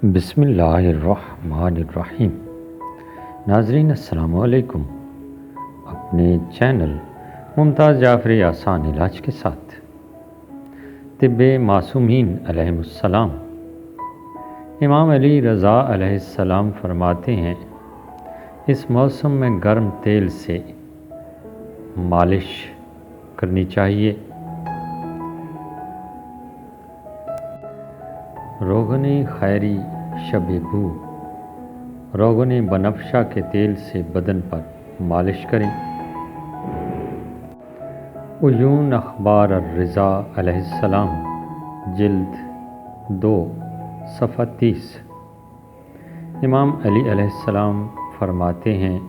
بسم اللہ الرحمن الرحیم۔ ناظرین السلام علیکم۔ اپنے چینل ممتاز جعفری آسان علاج کے ساتھ طب معصومین علیہ السلام امام علی رضا علیہ السلام فرماتے ہیں، اس موسم میں گرم تیل سے مالش کرنی چاہیے۔ روغن خیری شب بو، روغن بنفشہ کے تیل سے بدن پر مالش کریں۔ عیون اخبار الرضا علیہ السلام جلد 2 صفحہ 30۔ امام علی علیہ السلام فرماتے ہیں،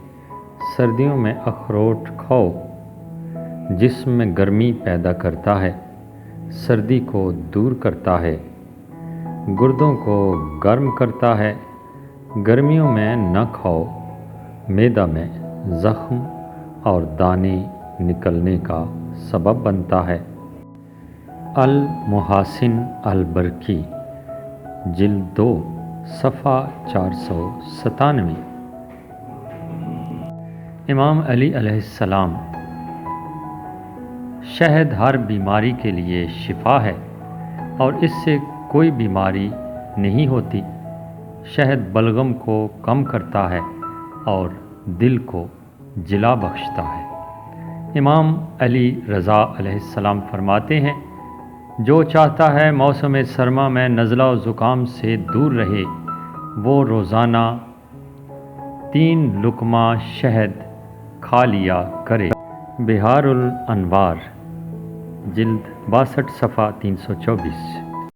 سردیوں میں اخروٹ کھاؤ، جسم میں گرمی پیدا کرتا ہے، سردی کو دور کرتا ہے، گردوں کو گرم کرتا ہے۔ گرمیوں میں نہ کھاؤ، معدہ میں زخم اور دانے نکلنے کا سبب بنتا ہے۔ المحاسن البرقی جلد 2 صفحہ 497۔ امام علی علیہ السلام، شہد ہر بیماری کے لیے شفا ہے اور اس سے کوئی بیماری نہیں ہوتی۔ شہد بلغم کو کم کرتا ہے اور دل کو جلا بخشتا ہے۔ امام علی رضا علیہ السلام فرماتے ہیں، جو چاہتا ہے موسم سرما میں نزلہ و زکام سے دور رہے، وہ روزانہ 3 لقمہ شہد کھا لیا کرے۔ بہار الانوار جلد 62 صفحہ 324۔